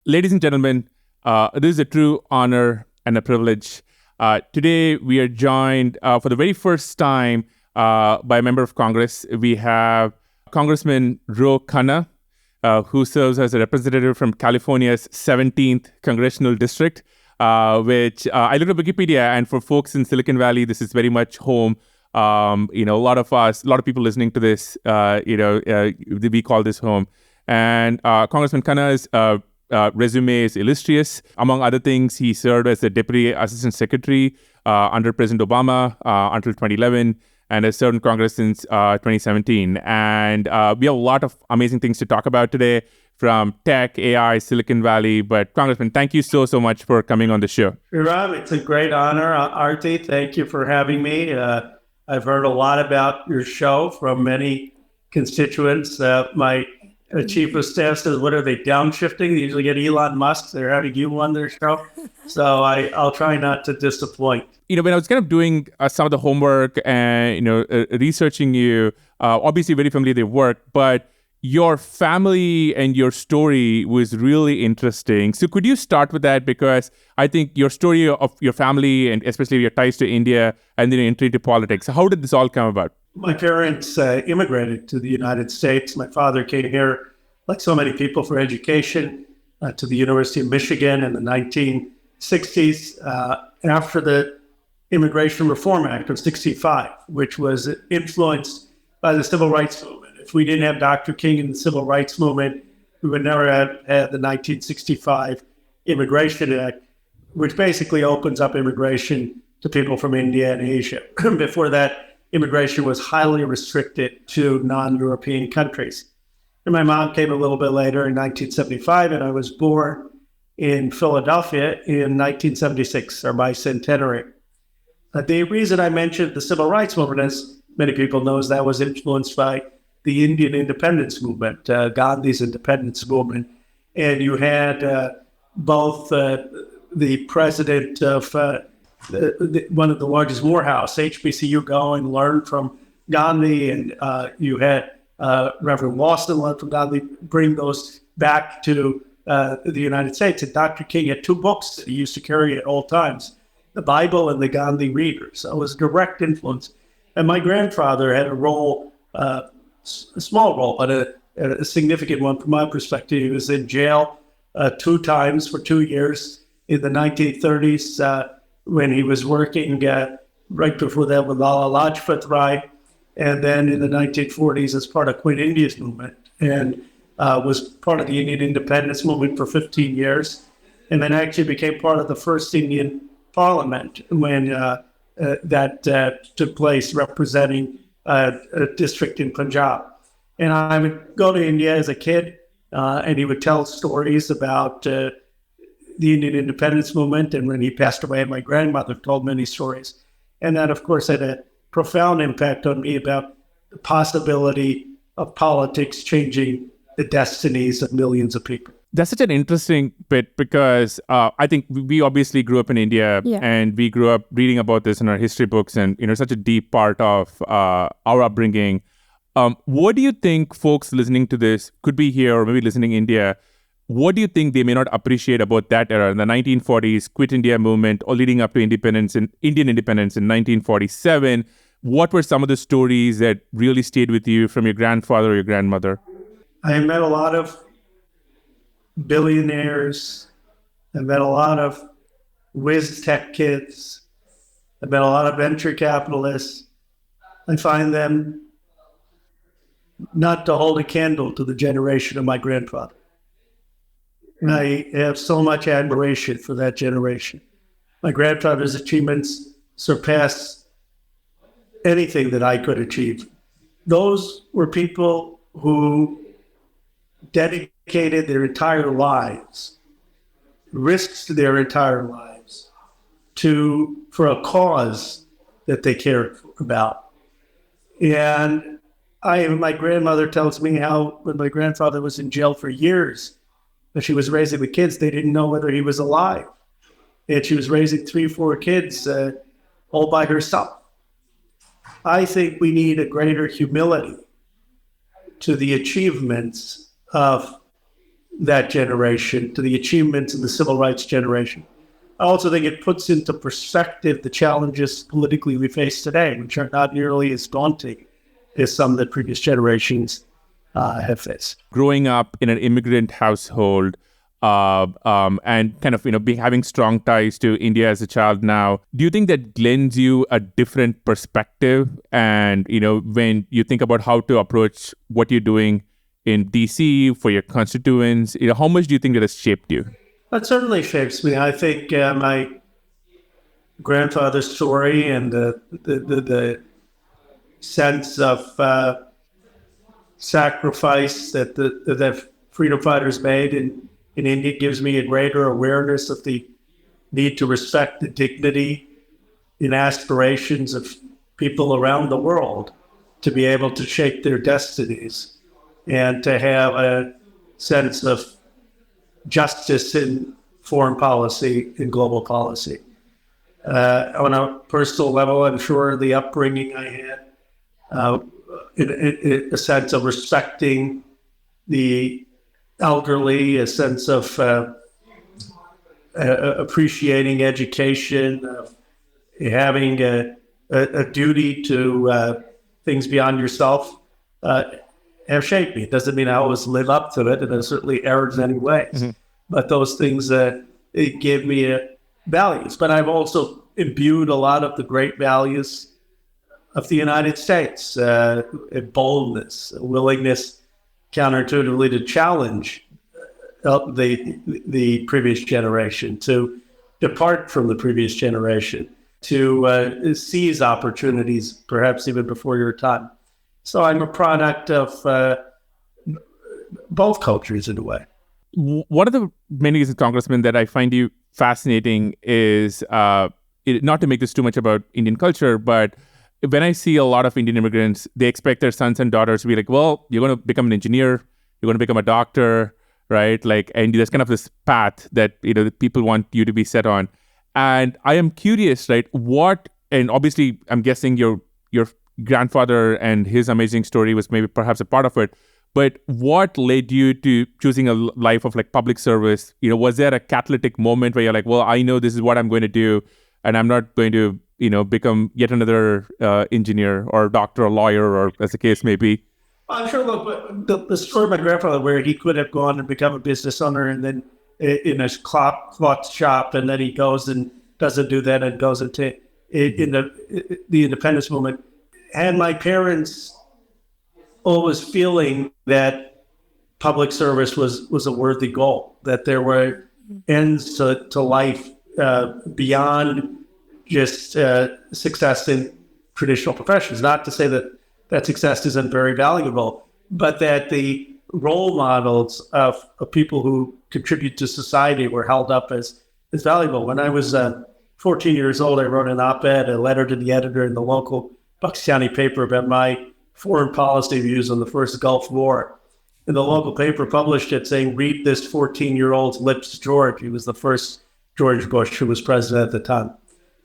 Ladies and gentlemen, it is a true honor and a privilege. Today, we are joined for the very first time by a member of Congress. We have Congressman Ro Khanna, who serves as a representative from California's 17th Congressional District, which I looked up Wikipedia, and for folks in Silicon Valley, this is very much home. A lot of people listening to this, we call this home. And Congressman Khanna's resume is illustrious. Among other things, he served as the Deputy Assistant Secretary under President Obama until 2011 and has served in Congress since 2017. And we have a lot of amazing things to talk about today, from tech, AI, Silicon Valley. But Congressman, thank you so much for coming on the show. Sriram, it's a great honor. Aarthi, thank you for having me. I've heard a lot about your show from many constituents. My chief of staff says, what are they, downshifting? They usually get Elon Musk. They're having you on their show. So I'll try not to disappoint. When I was kind of doing some of the homework and, researching you, obviously very familiar with your work, but your family and your story was really interesting. So could you start with that? Because I think your story of your family and especially your ties to India and then your entry into politics, how did this all come about? My parents immigrated to the United States. My father came here, like so many people, for education to the University of Michigan in the 1960s after the Immigration Reform Act of 65, which was influenced by the Civil Rights Movement. If we didn't have Dr. King and the Civil Rights Movement, we would never have had the 1965 Immigration Act, which basically opens up immigration to people from India and Asia. Before that, immigration was highly restricted to non-European countries. And my mom came a little bit later in 1975, and I was born in Philadelphia in 1976, our bicentenary. The reason I mentioned the Civil Rights Movement, as many people know, is that was influenced by the Indian independence movement, Gandhi's independence movement. And you had both the president of one of the largest Morehouse, HBCU, go and learn from Gandhi, and you had Reverend Lawson learn from Gandhi, bring those back to the United States. And Dr. King had two books that he used to carry at all times, the Bible and the Gandhi Reader. So it was a direct influence. And my grandfather had a role, a small role, but a significant one from my perspective. He was in jail 2 times for 2 years in the 1930s, when he was working right before that with Lala Lajpat Rai, and then in the 1940s as part of Quit India's movement, and was part of the Indian independence movement for 15 years, and then actually became part of the first Indian parliament when that took place, representing a district in Punjab. And I would go to India as a kid, and he would tell stories about the Indian independence movement. And when he passed away, my grandmother told many stories. And that, of course, had a profound impact on me about the possibility of politics changing the destinies of millions of people. That's such an interesting bit because I think we obviously grew up in India, and we grew up reading about this in our history books, and such a deep part of our upbringing. What do you think folks listening to this could be here or maybe listening in India? What do you think they may not appreciate about that era, in the 1940s, Quit India movement, or leading up to independence in Indian independence in 1947? What were some of the stories that really stayed with you from your grandfather or your grandmother? I met a lot of billionaires. I met a lot of whiz tech kids. I met a lot of venture capitalists. I find them not to hold a candle to the generation of my grandfather. I have so much admiration for that generation. My grandfather's achievements surpass anything that I could achieve. Those were people who dedicated their entire lives, risked their entire lives for a cause that they cared about. And my grandmother tells me how when my grandfather was in jail for years, when she was raising the kids, they didn't know whether he was alive. And she was raising 3 or 4 kids all by herself. I think we need a greater humility to the achievements of that generation, to the achievements of the civil rights generation. I also think it puts into perspective the challenges politically we face today, which are not nearly as daunting as some that previous generations have faced. Growing up in an immigrant household, and kind of having strong ties to India as a child now, do you think that lends you a different perspective? And when you think about how to approach what you're doing in DC for your constituents, how much do you think that has shaped you? That certainly shapes me. I think my grandfather's story and the sense of sacrifice that freedom fighters made in India gives me a greater awareness of the need to respect the dignity and aspirations of people around the world to be able to shape their destinies and to have a sense of justice in foreign policy and global policy. On a personal level, I'm sure the upbringing I had, a sense of respecting the elderly, a sense of appreciating education, having a duty to things beyond yourself, have shaped me. It doesn't mean I always live up to it, and I certainly erred in many ways. Mm-hmm. But those things it gave me values. But I've also imbued a lot of the great values of the United States, a boldness, a willingness counterintuitively to challenge the previous generation, to depart from the previous generation, to seize opportunities, perhaps even before your time. So I'm a product of both cultures in a way. One of the many reasons, Congressman, that I find you fascinating is, not to make this too much about Indian culture, but when I see a lot of Indian immigrants, they expect their sons and daughters to be like, well, you're going to become an engineer, you're going to become a doctor, right? And there's kind of this path that, people want you to be set on. And I am curious, right? And obviously I'm guessing your grandfather and his amazing story was maybe perhaps a part of it, but what led you to choosing a life of public service? Was there a catalytic moment where you're like, well, I know this is what I'm going to do, and I'm not going to, become yet another engineer or doctor or lawyer, or as the case may be? I'm sure the story of my grandfather, where he could have gone and become a business owner and then in a cloth shop, and then he goes and doesn't do that and goes into in the independence movement. And my parents always feeling that public service was a worthy goal, that there were ends to life beyond just success in traditional professions. Not to say that success isn't very valuable, but that the role models of people who contribute to society were held up as valuable. When I was 14 years old, I wrote an op-ed, a letter to the editor in the local Bucks County paper about my foreign policy views on the first Gulf War. And the local paper published it saying, read this 14-year-old's lips, George. He was the first George Bush who was president at the time.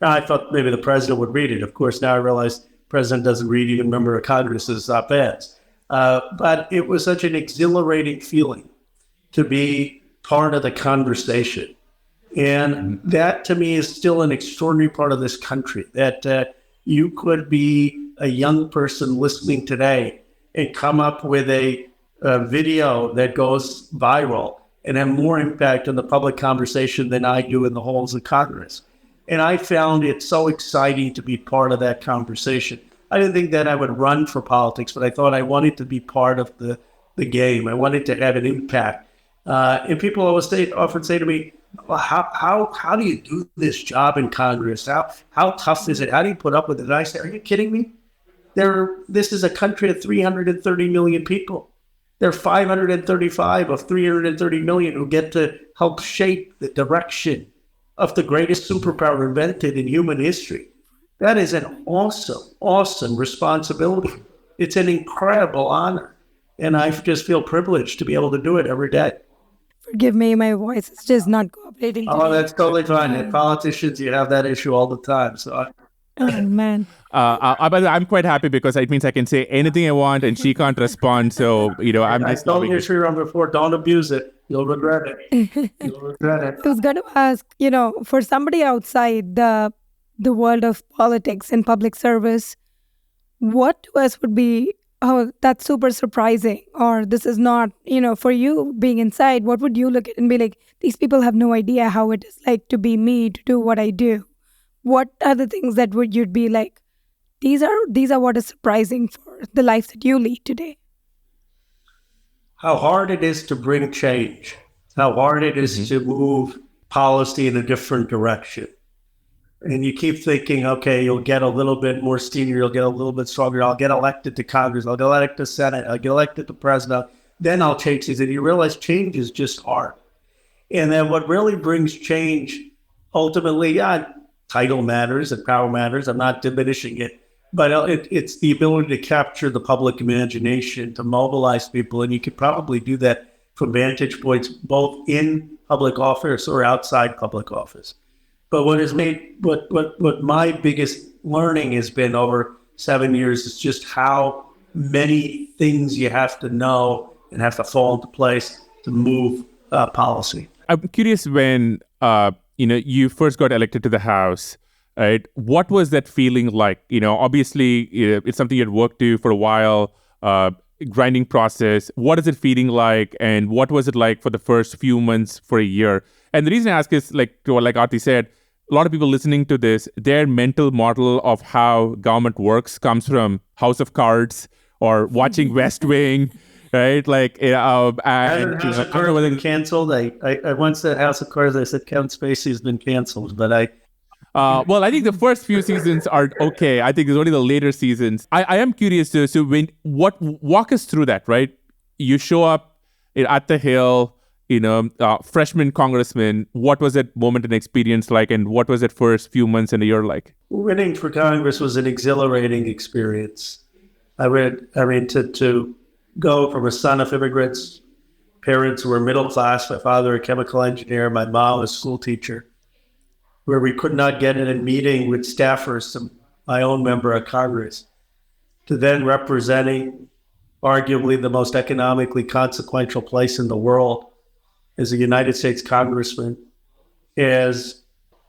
Now, I thought maybe the president would read it. Of course, now I realize the president doesn't read even member of Congress's op-eds. But it was such an exhilarating feeling to be part of the conversation. And that, to me, is still an extraordinary part of this country, that you could be a young person listening today and come up with a video that goes viral and have more impact on the public conversation than I do in the halls of Congress. And I found it so exciting to be part of that conversation. I didn't think that I would run for politics, but I thought I wanted to be part of the game. I wanted to have an impact. And people often say to me, well, how do you do this job in Congress? How tough is it? How do you put up with it? And I say, are you kidding me? This is a country of 330 million people. There are 535 of 330 million who get to help shape the direction of the greatest superpower invented in human history. That is an awesome, awesome responsibility. It's an incredible honor. And I just feel privileged to be able to do it every day. Forgive me, my voice is just not cooperating. Oh, that's totally fine. And politicians, you have that issue all the time. So oh, man. But I'm quite happy because it means I can say anything I want and she can't respond. So, I'm I just... told you, Sriram, before, don't abuse it. You'll regret it. You'll regret it. I was going to ask, for somebody outside the world of politics and public service, what to us would be, oh, that's super surprising, or this is not, for you being inside, what would you look at and be like, these people have no idea how it is like to be me, to do what I do? What are the things that you'd be like, these are what is surprising for the life that you lead today? How hard it is to bring change, how hard it is to move policy in a different direction. And you keep thinking, okay, you'll get a little bit more senior, you'll get a little bit stronger, I'll get elected to Congress, I'll get elected to Senate, I'll get elected to president, then I'll change things. And you realize change is just hard. And then what really brings change, ultimately, title matters and power matters, I'm not diminishing it, but it's the ability to capture the public imagination, to mobilize people, and you could probably do that from vantage points both in public office or outside public office. But what my biggest learning has been over 7 years is just how many things you have to know and have to fall into place to move policy. I'm curious, when you first got elected to the House, right? What was that feeling like? Obviously, it's something you'd worked to for a while, grinding process. What is it feeling like, and what was it like for the first few months, for a year? And the reason I ask is, like Aarthi said, a lot of people listening to this, their mental model of how government works comes from House of Cards or watching West Wing, right? Like, House of Cards been canceled. I once said House of Cards. I said Kevin Spacey's been canceled, but well, I think the first few seasons are okay. I think it's only the later seasons. I am curious to, walk us through that, right? You show up at the Hill, freshman congressman. What was that moment and experience like, and what was that first few months and a year like? Winning for Congress was an exhilarating experience. To go from a son of immigrants, parents who were middle class, my father a chemical engineer, my mom a school teacher, where we could not get in a meeting with staffers, my own member of Congress, to then representing arguably the most economically consequential place in the world as a United States congressman, as,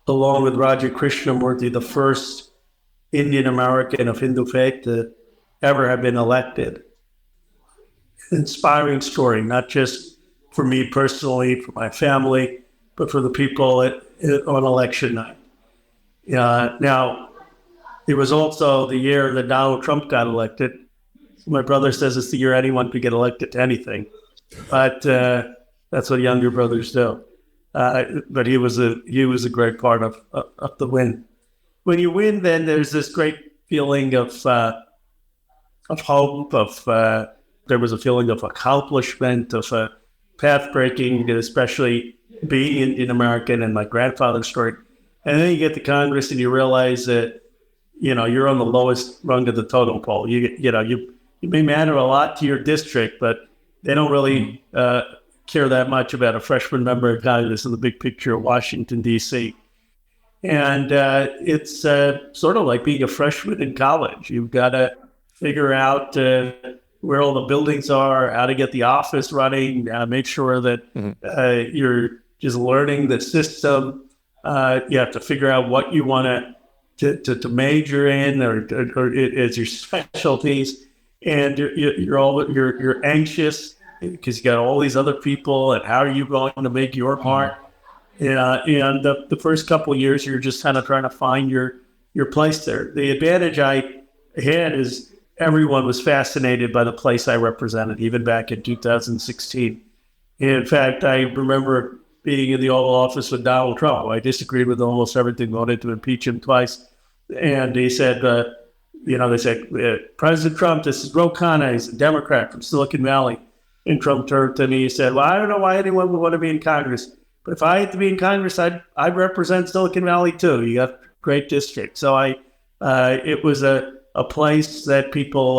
along with Raja Krishnamurthy, the first Indian American of Hindu faith to ever have been elected. Inspiring story, not just for me personally, for my family, but for the people on election night. Now, it was also the year that Donald Trump got elected. My brother says it's the year anyone could get elected to anything, but that's what younger brothers do. But he was a great part of the win. When you win, then there's this great feeling of hope. There was a feeling of accomplishment, of path-breaking, especially being Indian American and my grandfather's story. And then you get to Congress and you realize that, you're on the lowest rung of the totem pole. You may matter a lot to your district, but they don't really care that much about a freshman member of Congress in the big picture of Washington, D.C. And it's sort of like being a freshman in college. You've got to figure out where all the buildings are, how to get the office running, make sure that you're just learning the system. You have to figure out what you want to major in or as your specialties, and you're anxious because you got all these other people, and how are you going to make your mark? And the first couple of years, you're just kind of trying to find your place there. The advantage I had is everyone was fascinated by the place I represented, even back in 2016. In fact, I remember being in the Oval Office with Donald Trump. I disagreed with almost everything, voted to impeach him twice. And he said, they said, President Trump, this is Ro Khanna, he's a Democrat from Silicon Valley. And Trump turned to me, he said, well, I don't know why anyone would want to be in Congress. But if I had to be in Congress, I'd represent Silicon Valley too. You got a great district. So it was a place that people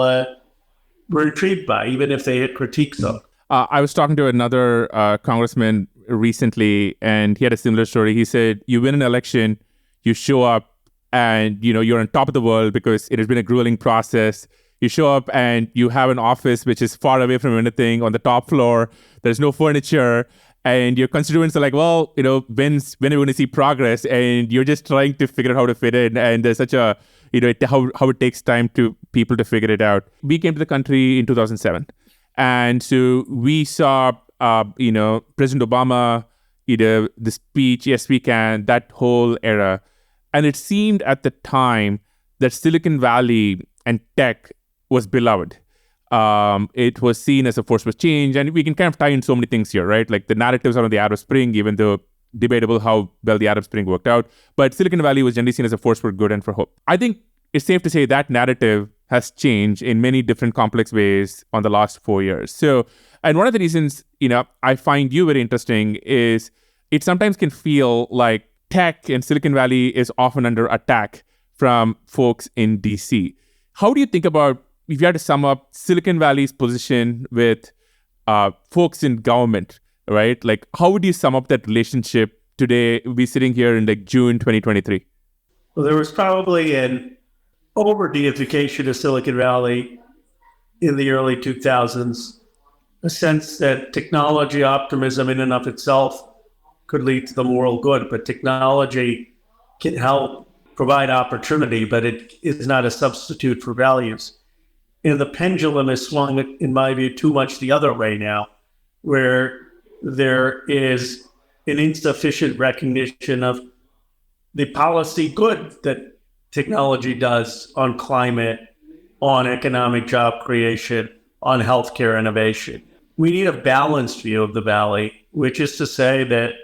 were intrigued by, even if they had critiques of. I was talking to another congressman recently, and he had a similar story. He said, you win an election, you show up, and you're on top of the world because it has been a grueling process. You show up and you have an office which is far away from anything on the top floor. There's no furniture. and your constituents are like, well, when are we going to see progress? And you're just trying to figure out how to fit in. And there's such a, how it takes time to people to figure it out. We came to the country in 2007. And so we saw, President Obama, the speech, yes, we can, that whole era. And it seemed at the time that Silicon Valley and tech was beloved. It was seen as a force for change, and we can kind of tie in so many things here, right? Like the narratives around the Arab Spring, even though debatable how well the Arab Spring worked out, but Silicon Valley was generally seen as a force for good and for hope. I think it's safe to say that narrative has changed in many different complex ways on the last 4 years. So, and one of the reasons, I find you very interesting is it sometimes can feel like tech in Silicon Valley is often under attack from folks in DC. How do you think about, if you had to sum up Silicon Valley's position with folks in government, right? Like, how would you sum up that relationship today? We're sitting here in like June 2023. Well, there was probably an over-deification of Silicon Valley in the early 2000s, a sense that technology optimism in and of itself could lead to the moral good, but technology can help provide opportunity, but it is not a substitute for values. And the pendulum has swung, in my view, too much the other way now, where there is an insufficient recognition of the policy good that technology does on climate, on economic job creation, on healthcare innovation. We need a balanced view of the Valley, which is to say that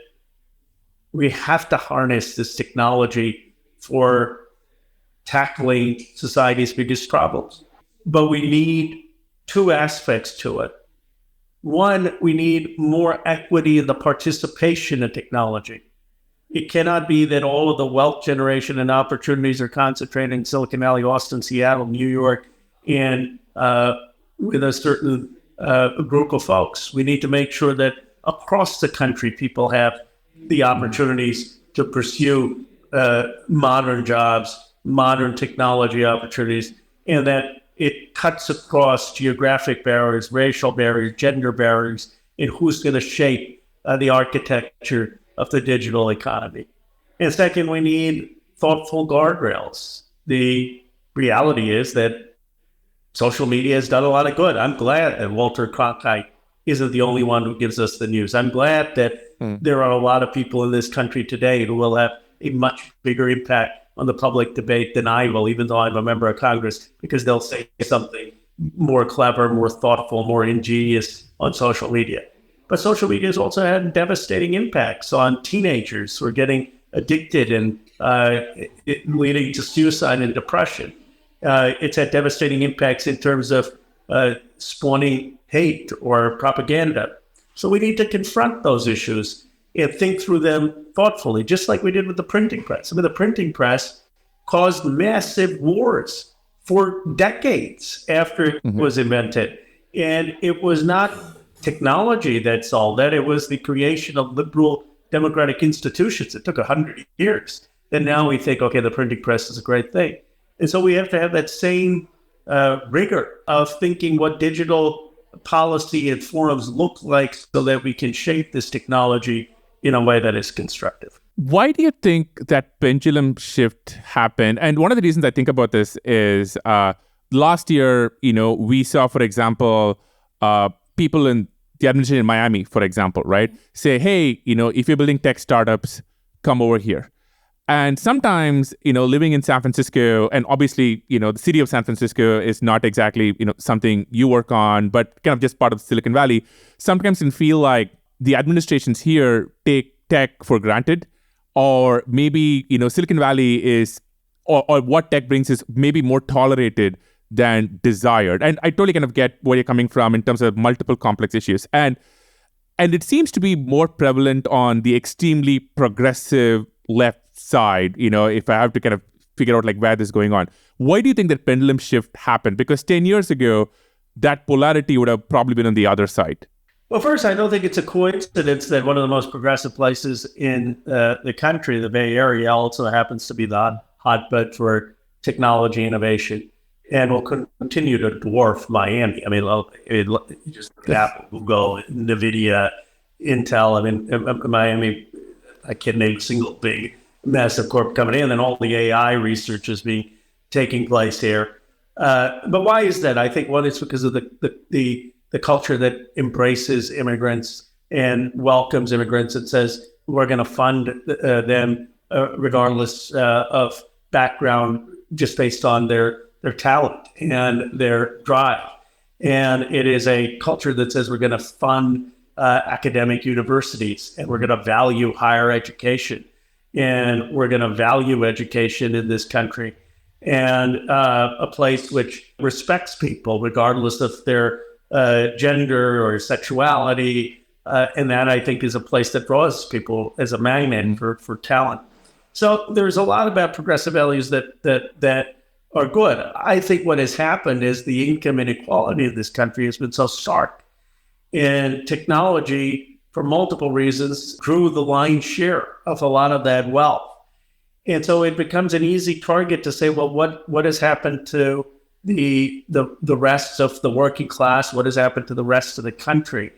we have to harness this technology for tackling society's biggest problems. But we need two aspects to it. One, we need more equity in the participation in technology. It cannot be that all of the wealth generation and opportunities are concentrated in Silicon Valley, Austin, Seattle, New York, and with a certain group of folks. We need to make sure that across the country, people have the opportunities to pursue modern jobs, modern technology opportunities, and that it cuts across geographic barriers, racial barriers, gender barriers, and who's going to shape the architecture of the digital economy. And second, we need thoughtful guardrails. The reality is that social media has done a lot of good. I'm glad that Walter Cronkite isn't the only one who gives us the news. I'm glad that there are a lot of people in this country today who will have a much bigger impact on the public debate than I will, even though I'm a member of Congress, because they'll say something more clever, more thoughtful, more ingenious on social media. But social media has also had devastating impacts on teenagers who are getting addicted and leading to suicide and depression. It's had devastating impacts in terms of spawning hate or propaganda. So we need to confront those issues and think through them thoughtfully, just like we did with the printing press. I mean, the printing press caused massive wars for decades after it was invented. And it was not technology that solved that. It was the creation of liberal democratic institutions. It took 100 years. And now we think, okay, the printing press is a great thing. And so we have to have that same rigor of thinking what digital policy and forums look like so that we can shape this technology in a way that is constructive. Why do you think that pendulum shift happened? And one of the reasons I think about this is last year, we saw, for example, people in the administration in Miami, for example, right, say, hey, if you're building tech startups, come over here. And sometimes, living in San Francisco, and obviously, the city of San Francisco is not exactly, something you work on, but kind of just part of Silicon Valley, sometimes can feel like the administrations here take tech for granted, or maybe, Silicon Valley is, or what tech brings is maybe more tolerated than desired. And I totally kind of get where you're coming from in terms of multiple complex issues. And it seems to be more prevalent on the extremely progressive left side, if I have to kind of figure out like where this is going on. Why do you think that pendulum shift happened? Because 10 years ago, that polarity would have probably been on the other side. Well, first, I don't think it's a coincidence that one of the most progressive places in the country, the Bay Area, also happens to be the hotbed for technology innovation and will continue to dwarf Miami. I mean, just Apple, Google, NVIDIA, Intel. I mean, Miami, I can't name a single big massive corporate company, and then all the AI research is taking place here. But why is that? I think one is because of the culture that embraces immigrants and welcomes immigrants and says we're going to fund them regardless of background, just based on their talent and their drive. And it is a culture that says we're going to fund academic universities, and we're going to value higher education, and we're going to value education in this country, and a place which respects people regardless of their gender or sexuality. And that, I think, is a place that draws people as a magnet for talent. So there's a lot about progressive values that are good. I think what has happened is the income inequality in this country has been so stark. And technology, for multiple reasons, drew the lion's share of a lot of that wealth. And so it becomes an easy target to say, well, what has happened to the rest of the working class? What has happened to the rest of the country?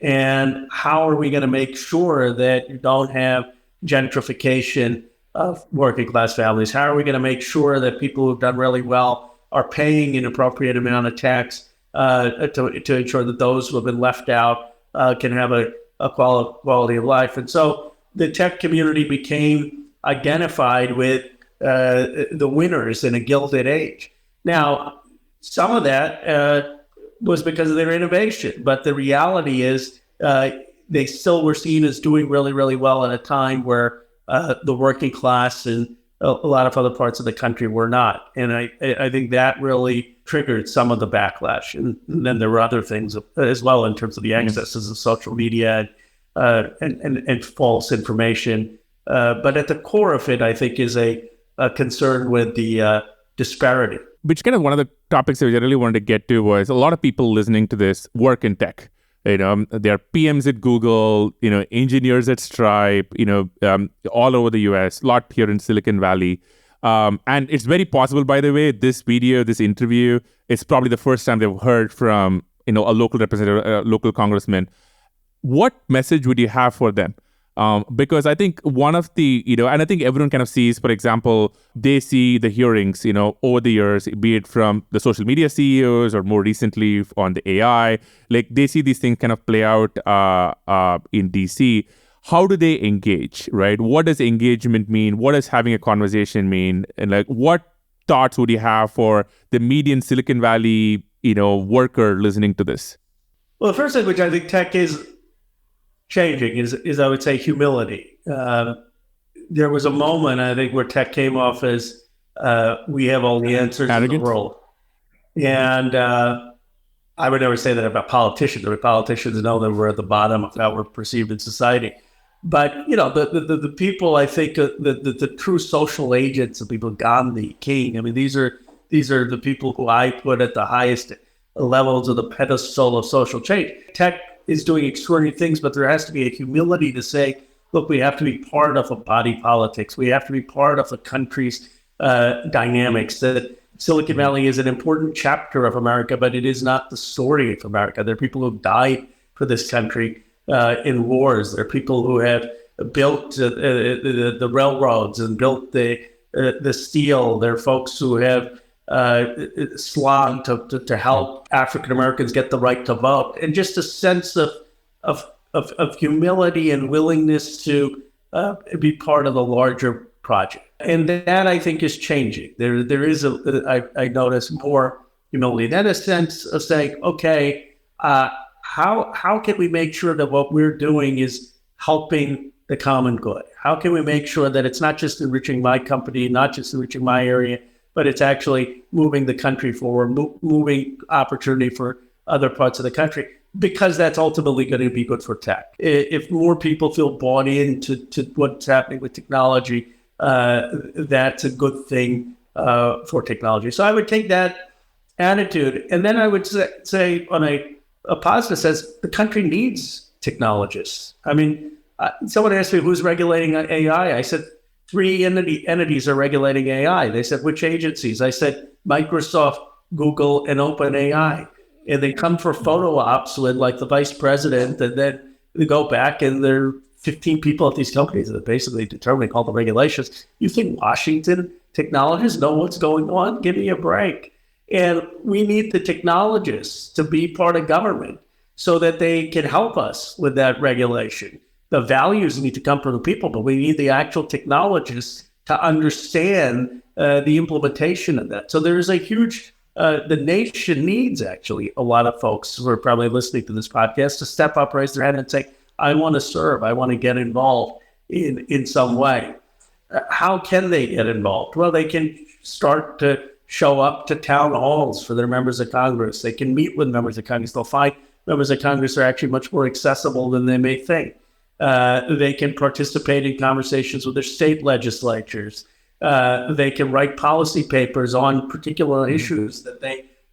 And how are we going to make sure that you don't have gentrification of working class families? How are we going to make sure that people who've done really well are paying an appropriate amount of tax to ensure that those who have been left out can have a quality of life? And so the tech community became identified with the winners in a gilded age. Now, some of that was because of their innovation, but the reality is they still were seen as doing really, really well at a time where the working class and a lot of other parts of the country were not. And I think that really triggered some of the backlash. And then there were other things as well in terms of the excesses of social media and false information. But at the core of it, I think, is a concern with the disparity. Which kind of one of the topics that we really wanted to get to was a lot of people listening to this work in tech. There are PMs at Google, engineers at Stripe, all over the US, a lot here in Silicon Valley. And it's very possible, by the way, this video, this interview, is probably the first time they've heard from, a local representative, a local congressman. What message would you have for them? Because I think one of the, and I think everyone kind of sees, for example, they see the hearings, over the years, be it from the social media CEOs or more recently on the AI, like they see these things kind of play out in DC. How do they engage, right? What does engagement mean? What does having a conversation mean? And like, what thoughts would you have for the median Silicon Valley, worker listening to this? Well, the first thing which I think tech is changing is I would say humility. There was a moment, I think, where tech came off as we have all the answers in the world. And I would never say that about politicians. I mean, politicians know that we're at the bottom of how we're perceived in society. But, the people, I think, the true social agents, the people, Gandhi, King, I mean, these are the people who I put at the highest levels of the pedestal of social change. Tech is doing extraordinary things, but there has to be a humility to say, look, we have to be part of a body politics. We have to be part of the country's dynamics. That Silicon Valley is an important chapter of America, but it is not the story of America. There are people who died for this country in wars. There are people who have built the railroads and built the steel. There are folks who have slogged to help African Americans get the right to vote, and just a sense of humility and willingness to be part of the larger project. And that, I think, is changing. There is I notice more humility. Then a sense of saying, okay, how can we make sure that what we're doing is helping the common good? How can we make sure that it's not just enriching my company, not just enriching my area, but it's actually moving the country forward, moving opportunity for other parts of the country, because that's ultimately going to be good for tech. If more people feel bought into what's happening with technology, that's a good thing for technology. So I would take that attitude. And then I would say on a positive sense, the country needs technologists. I mean, someone asked me who's regulating AI. I said, 3 entities are regulating AI. They said, which agencies? I said, Microsoft, Google, and OpenAI. And they come for photo ops with like the vice president, and then go back and there are 15 people at these companies that are basically determining all the regulations. You think Washington technologists know what's going on? Give me a break. And we need the technologists to be part of government so that they can help us with that regulation. The values need to come from the people, but we need the actual technologists to understand the implementation of that. So there is a huge, the nation needs actually a lot of folks who are probably listening to this podcast to step up, raise their hand and say, I want to serve, I want to get involved in some way. How can they get involved? Well, they can start to show up to town halls for their members of Congress. They can meet with members of Congress. They'll find members of Congress are actually much more accessible than they may think. They can participate in conversations with their state legislatures. They can write policy papers on particular issues that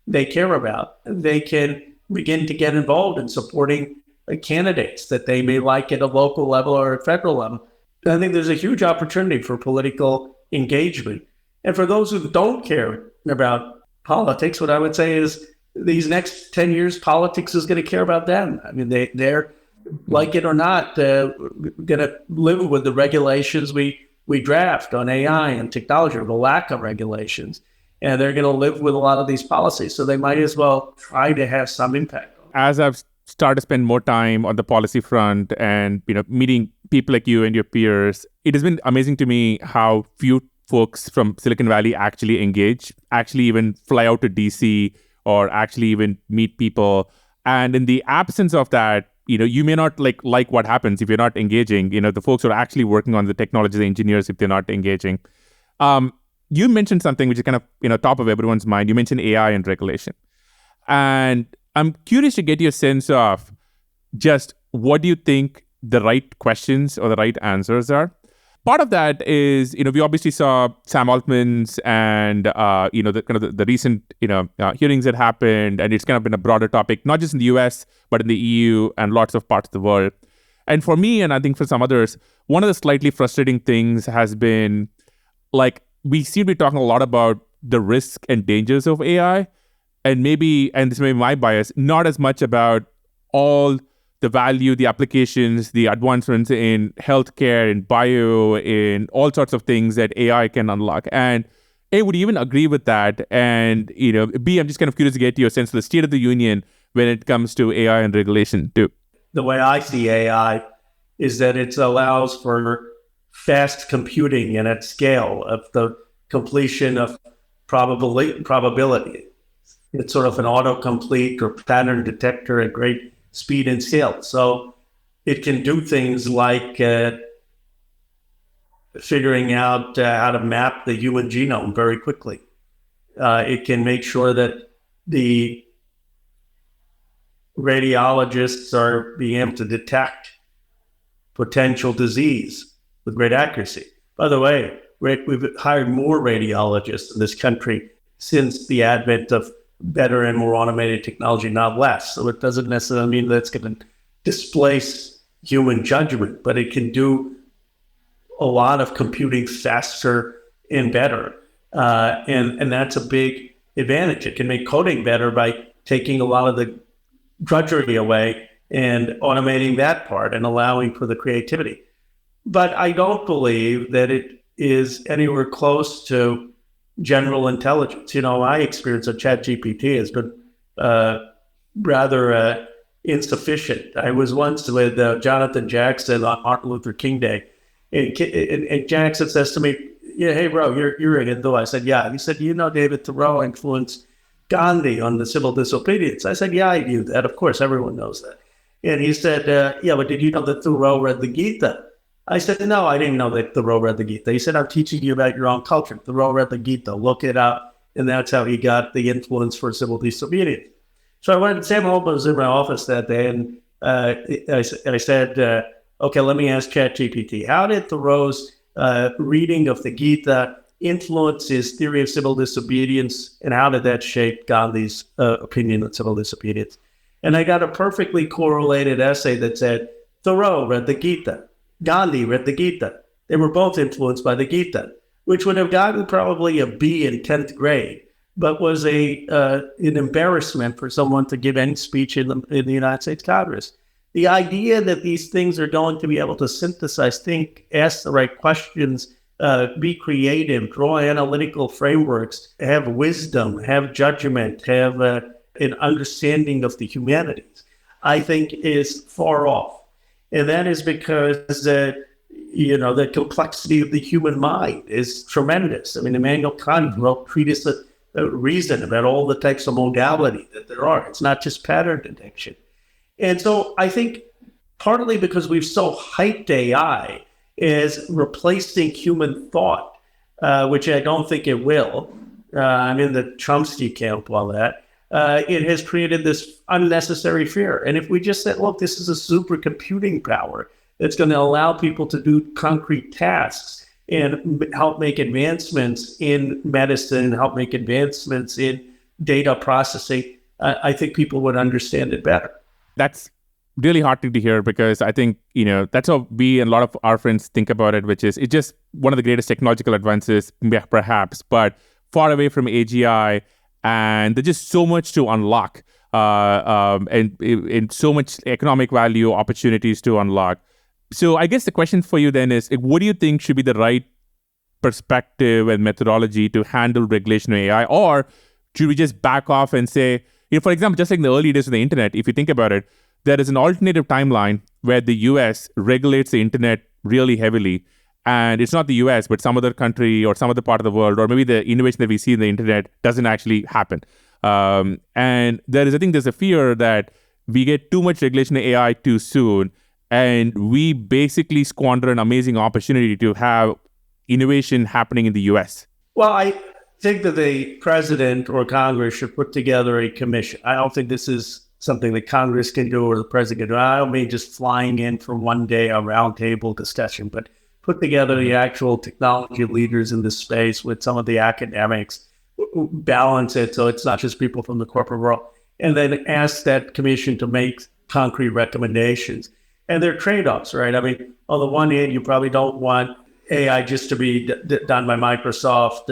they care about. They can begin to get involved in supporting candidates that they may like at a local level or a federal level. I think there's a huge opportunity for political engagement. And for those who don't care about politics, what I would say is these next 10 years, politics is going to care about them. I mean, they're like it or not, going to live with the regulations we draft on AI and technology, or the lack of regulations. And they're going to live with a lot of these policies. So they might as well try to have some impact. As I've started to spend more time on the policy front and, meeting people like you and your peers, it has been amazing to me how few folks from Silicon Valley actually engage, actually even fly out to DC or actually even meet people. And in the absence of that, you may not like what happens if you're not engaging. The folks who are actually working on the technology, the engineers, if they're not engaging. You mentioned something which is kind of, top of everyone's mind. You mentioned AI and regulation. And I'm curious to get your sense of just what do you think the right questions or the right answers are? Part of that is, we obviously saw Sam Altman's and, the recent, hearings that happened, and it's kind of been a broader topic, not just in the US, but in the EU and lots of parts of the world. And for me, and I think for some others, one of the slightly frustrating things has been, we seem to be talking a lot about the risks and dangers of AI, and this may be my bias, not as much about all the value, the applications, the advancements in healthcare, in bio, in all sorts of things that AI can unlock. And A, would you even agree with that? And, B, I'm just kind of curious to get your sense of the state of the union when it comes to AI and regulation too. The way I see AI is that it allows for fast computing and at scale of the completion of probability. It's sort of an autocomplete or pattern detector at great speed and scale. So it can do things like figuring out how to map the human genome very quickly. It can make sure that the radiologists are being able to detect potential disease with great accuracy. By the way, we've hired more radiologists in this country since the advent of better and more automated technology, not less. So it doesn't necessarily mean that it's going to displace human judgment, but it can do a lot of computing faster and better. And that's a big advantage. It can make coding better by taking a lot of the drudgery away and automating that part and allowing for the creativity. But I don't believe that it is anywhere close to general intelligence. My experience of ChatGPT has been rather insufficient. I was once with Jonathan Jackson on Martin Luther King Day, and Jackson says to me, "Yeah, hey, Ro, you're an Hindu." I said, "Yeah." He said, David Thoreau influenced Gandhi on the civil disobedience. I said, "Yeah, I knew that. Of course, everyone knows that." And he said, "Yeah, but did you know that Thoreau read the Gita?" I said, "No, I didn't know that Thoreau read the Gita." He said, "I'm teaching you about your own culture. Thoreau read the Gita. Look it up." And that's how he got the influence for civil disobedience. So I went, Sam Altman was in my office that day, and I said, "Okay, let me ask ChatGPT. How did Thoreau's reading of the Gita influence his theory of civil disobedience, and how did that shape Gandhi's opinion on civil disobedience?" And I got a perfectly correlated essay that said, Thoreau read the Gita. Gandhi read the Gita. They were both influenced by the Gita, which would have gotten probably a B in 10th grade, but was an embarrassment for someone to give any speech in the United States Congress. The idea that these things are going to be able to synthesize, think, ask the right questions, be creative, draw analytical frameworks, have wisdom, have judgment, have an understanding of the humanities, I think is far off. And that is because, the complexity of the human mind is tremendous. I mean, Immanuel Kant wrote treatise of reason about all the types of modality that there are. It's not just pattern detection. And so I think partly because we've so hyped AI as replacing human thought, which I don't think it will. I'm in the Chomsky camp on that. It has created this unnecessary fear. And if we just said, look, this is a supercomputing power that's going to allow people to do concrete tasks and help make advancements in medicine, help make advancements in data processing, I think people would understand it better. That's really heartening to hear, because I think, that's how we and a lot of our friends think about it, which is it's just one of the greatest technological advances, perhaps, but far away from AGI. And there's just so much to unlock and so much economic value, opportunities to unlock. So I guess the question for you then is, what do you think should be the right perspective and methodology to handle regulation of AI? Or should we just back off and say, for example, just like in the early days of the internet, if you think about it, there is an alternative timeline where the US regulates the internet really heavily. And it's not the US, but some other country or some other part of the world, or maybe the innovation that we see in the internet doesn't actually happen. And there's a fear that we get too much regulation of AI too soon, and we basically squander an amazing opportunity to have innovation happening in the US. Well, I think that the president or Congress should put together a commission. I don't think this is something that Congress can do or the president can do. I don't mean just flying in for one day, a roundtable discussion, but put together the actual technology leaders in this space with some of the academics, balance it so it's not just people from the corporate world, and then ask that commission to make concrete recommendations. And there are trade-offs, right? I mean, on the one hand, you probably don't want AI just to be done by Microsoft,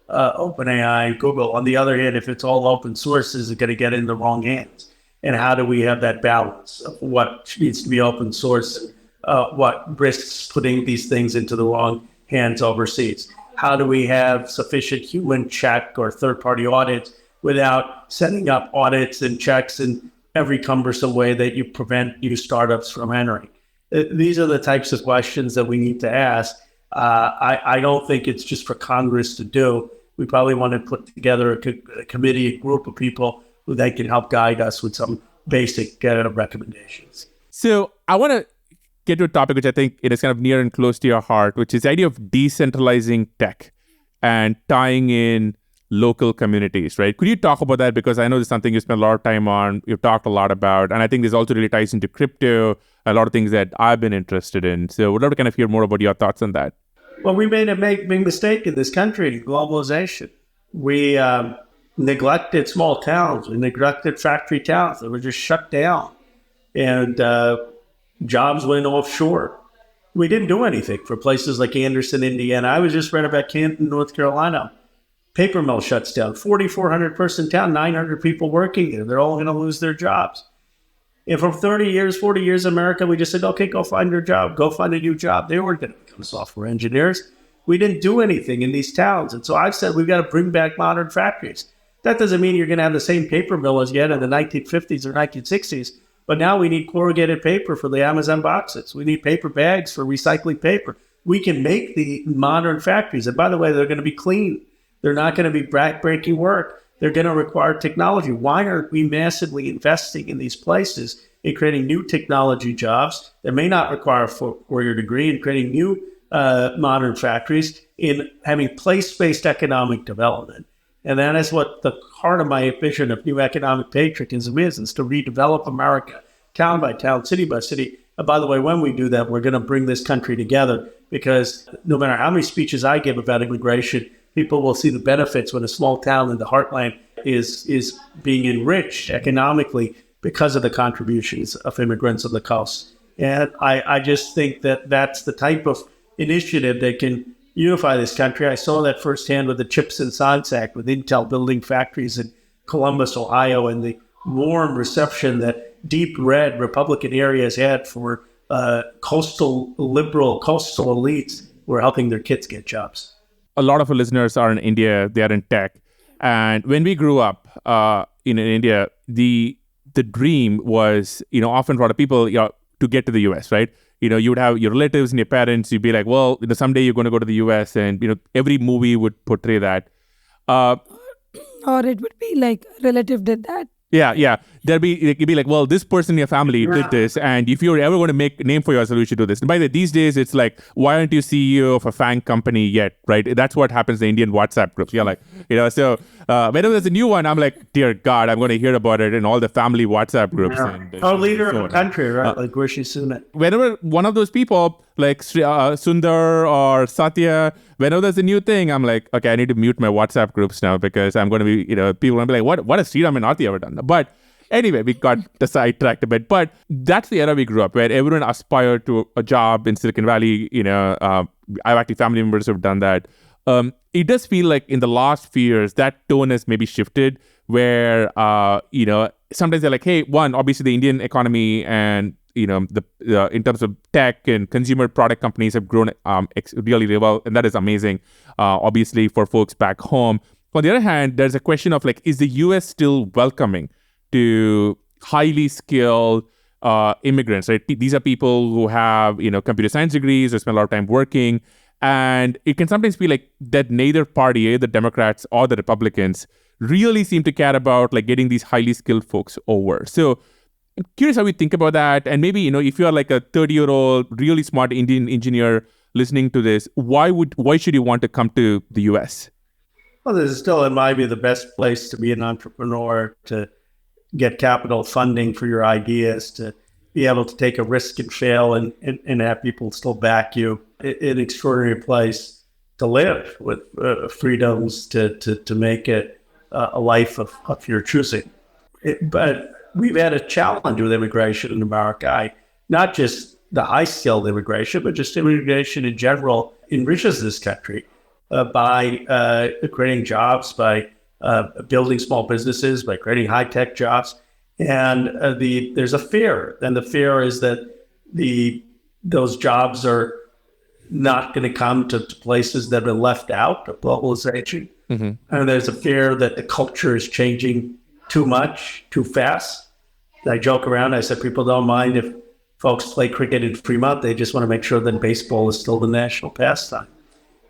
OpenAI, Google. On the other hand, if it's all open source, is it going to get in the wrong hands? And how do we have that balance of what needs to be open source, what risks putting these things into the wrong hands overseas? How do we have sufficient human check or third-party audits without setting up audits and checks in every cumbersome way that you prevent new startups from entering? These are the types of questions that we need to ask. I don't think it's just for Congress to do. We probably want to put together a committee, a group of people who they can help guide us with some basic recommendations. So I want to get to a topic which I think it is kind of near and close to your heart, which is the idea of decentralizing tech and tying in local communities, right? Could you talk about that? Because I know this is something you spend a lot of time on, you've talked a lot about, and I think this also really ties into crypto, a lot of things that I've been interested in. So would love to kind of hear more about your thoughts on that. Well, we made a big mistake in this country, globalization. We neglected small towns. We neglected factory towns that were just shut down. And jobs went offshore. We didn't do anything for places like Anderson, Indiana. I was just read about Canton, North Carolina. Paper mill shuts down, 4,400 person town, 900 people working there. They're all going to lose their jobs. And for 30 years, 40 years in America, we just said, okay, go find your job, go find a new job. They weren't going to become software engineers. We didn't do anything in these towns. And so I've said we've got to bring back modern factories. That doesn't mean you're going to have the same paper mill as you had in the 1950s or 1960s. But now we need corrugated paper for the Amazon boxes. We need paper bags for recycling paper. We can make the modern factories. And by the way, they're going to be clean. They're not going to be back-breaking work. They're going to require technology. Why aren't we massively investing in these places and creating new technology jobs that may not require a four-year degree, and creating new modern factories, in having place-based economic development? And that is what the heart of my vision of new economic patriotism is to redevelop America, town by town, city by city. And by the way, when we do that, we're going to bring this country together, because no matter how many speeches I give about immigration, people will see the benefits when a small town in the heartland is being enriched economically because of the contributions of immigrants on the coast. And I just think that that's the type of initiative that can unify this country. I saw that firsthand with the Chips and Science Act, with Intel building factories in Columbus, Ohio, and the warm reception that deep red Republican areas had for coastal elites who are helping their kids get jobs. A lot of our listeners are in India, they are in tech. And when we grew up in India, the dream was, often for a lot of people, to get to the US, right? You would have your relatives and your parents, you'd be like, well, someday you're going to go to the US, and, every movie would portray that. Or it would be like a relative did that. Yeah. It'd be like, well, this person in your family did this, and if you're ever going to make a name for yourself, you should do this. And by the way, these days, it's like, why aren't you CEO of a FANG company yet, right? That's what happens in Indian WhatsApp groups. You're like, so whenever there's a new one, I'm like, dear God, I'm going to hear about it in all the family WhatsApp groups. Yeah. And leader of the country, right? Like Rishi Sunak. Whenever one of those people, like Sundar or Satya, whenever there's a new thing, I'm like, okay, I need to mute my WhatsApp groups now, because I'm going to be, people are going to be like, what has Sriram and Aarthi ever done? But anyway, we got sidetracked a bit. But that's the era we grew up, where everyone aspired to a job in Silicon Valley. I've actually family members who have done that. It does feel like in the last few years, that tone has maybe shifted, where, sometimes they're like, hey, obviously the Indian economy and, in terms of tech and consumer product companies have grown really well. And that is amazing, obviously, for folks back home. On the other hand, there's a question of like, is the US still welcoming to highly skilled immigrants, right? These are people who have, computer science degrees or spend a lot of time working. And it can sometimes be like that neither party, either the Democrats or the Republicans, really seem to care about like getting these highly skilled folks over. So I'm curious how we think about that. And maybe, if you're like a 30-year-old, really smart Indian engineer listening to this, why should you want to come to the US? Well, this is still, in my view, the best place to be an entrepreneur, to get capital funding for your ideas, to be able to take a risk and fail and have people still back you. An extraordinary place to live with freedoms to make it a life of your choosing. But we've had a challenge with immigration in America. Not just the high-skilled immigration, but just immigration in general enriches this country by creating jobs, by building small businesses, by creating high-tech jobs. And there's a fear. And the fear is that those jobs are not going to come to places that are left out of globalization. Mm-hmm. And there's a fear that the culture is changing too much, too fast. I joke around. I said people don't mind if folks play cricket in Fremont. They just want to make sure that baseball is still the national pastime.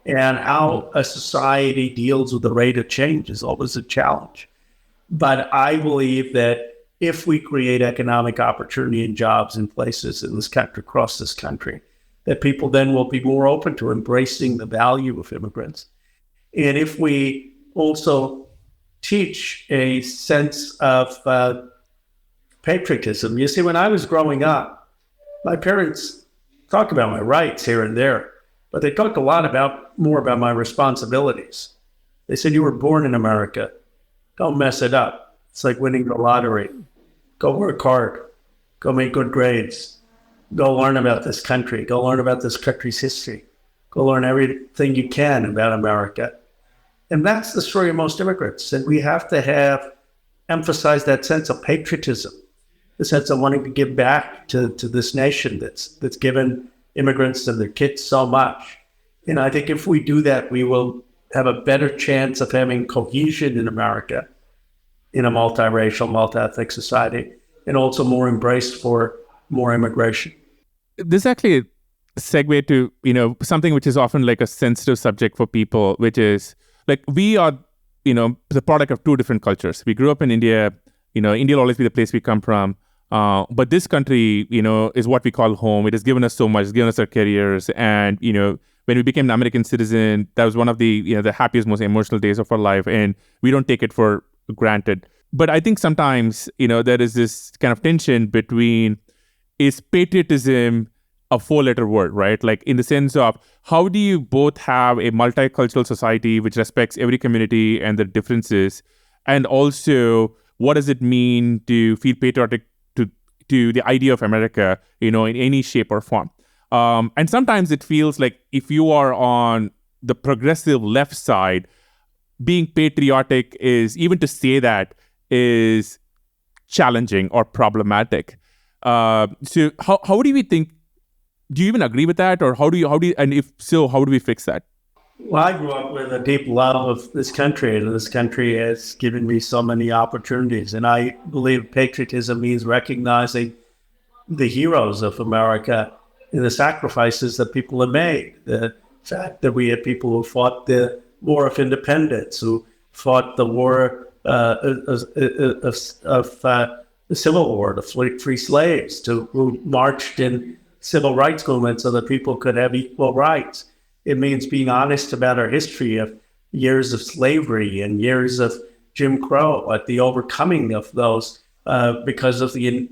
And how a society deals with the rate of change is always a challenge. But I believe that if we create economic opportunity and jobs in places in this country, across this country, that people then will be more open to embracing the value of immigrants. And if we also teach a sense of patriotism. You see, when I was growing up, my parents talked about my rights here and there, but they talked a lot more about my responsibilities. They said, you were born in America. Don't mess it up. It's like winning the lottery. Go work hard. Go make good grades. Go learn about this country. Go learn about this country's history. Go learn everything you can about America. And that's the story of most immigrants. And we have to emphasize that sense of patriotism, the sense of wanting to give back to this nation that's given immigrants and their kids so much. And I think if we do that, we will have a better chance of having cohesion in America, in a multiracial, multi-ethnic society, and also more embrace for more immigration. This actually segue to, something which is often like a sensitive subject for people, which is like we are, the product of two different cultures. We grew up in India. India will always be the place we come from. But this country, is what we call home. It has given us so much. It's given us our careers. And, when we became an American citizen, that was one of the, the happiest, most emotional days of our life. And we don't take it for granted. But I think sometimes, there is this kind of tension between, is patriotism a four-letter word, right? Like in the sense of how do you both have a multicultural society which respects every community and their differences, and also what does it mean to feel patriotic to the idea of America, in any shape or form? And sometimes it feels like if you are on the progressive left side, being patriotic is, even to say that, is challenging or problematic. So how do we think? Do you even agree with that, or how do you, and if so, how do we fix that? Well, I grew up with a deep love of this country, and this country has given me so many opportunities. And I believe patriotism means recognizing the heroes of America and the sacrifices that people have made. The fact that we had people who fought the War of Independence, who fought the war of the Civil War to free slaves, who marched in civil rights movements so that people could have equal rights. It means being honest about our history of years of slavery and years of Jim Crow, at the overcoming of those because of the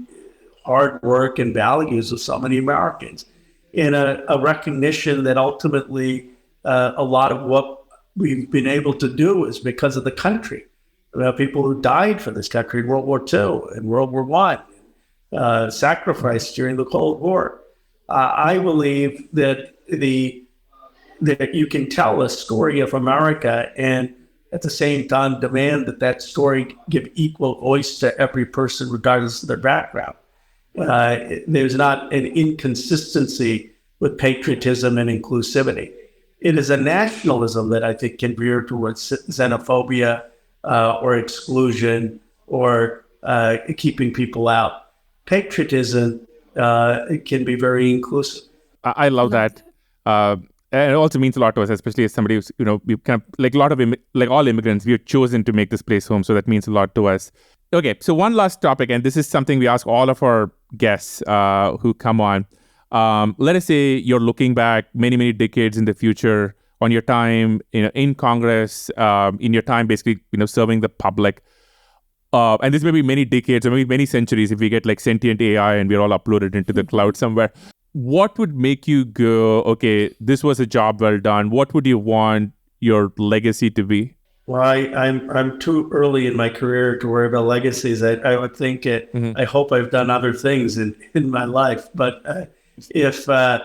hard work and values of so many Americans. In a recognition that ultimately a lot of what we've been able to do is because of the country. People who died for this country in World War II and World War I, sacrificed during the Cold War. I believe that that you can tell a story of America and at the same time demand that story give equal voice to every person regardless of their background. There's not an inconsistency with patriotism and inclusivity. It is a nationalism that I think can veer towards xenophobia or exclusion or keeping people out. Patriotism can be very inclusive. I love that. And it also means a lot to us, especially as somebody who's, we kind of, like a lot of, like all immigrants, we have chosen to make this place home. So that means a lot to us. Okay, so one last topic, and this is something we ask all of our guests who come on. Let us say you're looking back many, many decades in the future on your time in Congress, in your time basically, serving the public. And this may be many decades or maybe many centuries if we get like sentient AI and we're all uploaded into the cloud somewhere. What would make you go, okay, this was a job well done? What would you want your legacy to be? Well, I'm too early in my career to worry about legacies. I would think I hope I've done other things in my life. But if I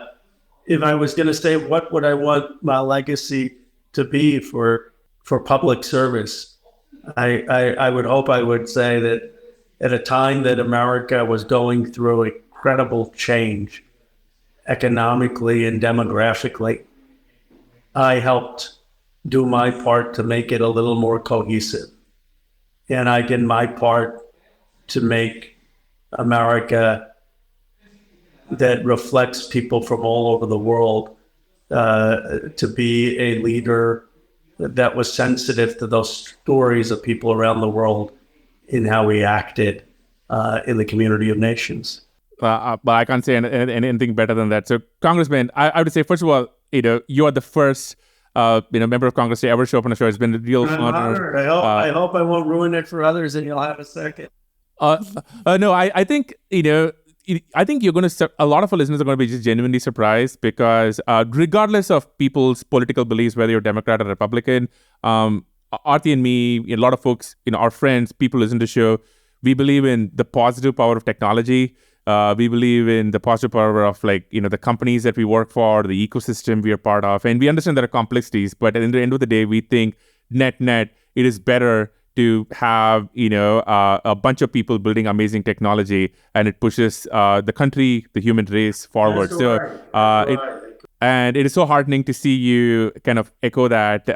was going to say what would I want my legacy to be for public service, I would hope I would say that at a time that America was going through incredible change, economically and demographically, I helped do my part to make it a little more cohesive. And I did my part to make America that reflects people from all over the world to be a leader that was sensitive to those stories of people around the world in how we acted in the community of nations. But I can't say anything better than that. So, Congressman, I would say, first of all, you are the first member of Congress to ever show up on a show. It's been a real honor. I hope I won't ruin it for others and you'll have a second. No, I think, I think you're going to, a lot of our listeners are going to be just genuinely surprised because regardless of people's political beliefs, whether you're Democrat or Republican, Aarthi and me, a lot of folks, our friends, people listen to the show, we believe in the positive power of technology. We believe in the positive power of the companies that we work for, the ecosystem we are part of. And we understand there are complexities, but at the end of the day, we think net, it is better to have, a bunch of people building amazing technology, and it pushes the country, the human race forward. And it is so heartening to see you kind of echo that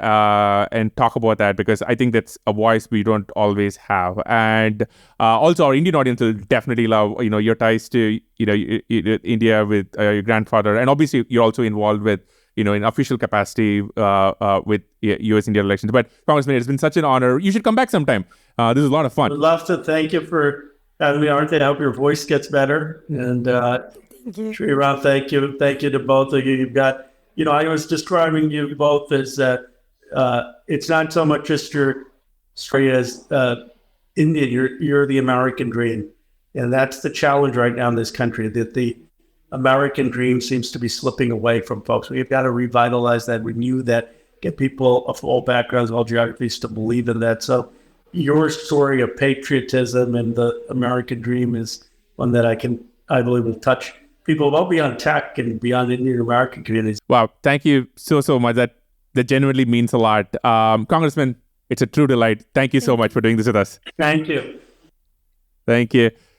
and talk about that, because I think that's a voice we don't always have. And also our Indian audience will definitely love, your ties to, India with your grandfather. And obviously you're also involved with, in official capacity with U.S.-India relations. But Congressman, it's been such an honor. You should come back sometime. This is a lot of fun. I'd love to. Thank you for having me, Aarthi. I hope your voice gets better. And Thank you. Sriram, thank you. Thank you to both of you. You've got, I was describing you both as, it's not so much just your story as Indian, you're the American dream. And that's the challenge right now in this country, that the American dream seems to be slipping away from folks. We've got to revitalize that, renew that, get people of all backgrounds, all geographies to believe in that. So your story of patriotism and the American dream is one that I believe will touch people well beyond tech and beyond Indian American communities. Wow. Thank you so much. That genuinely means a lot. Congressman, it's a true delight. Thank you so much for doing this with us. Thank you. Thank you.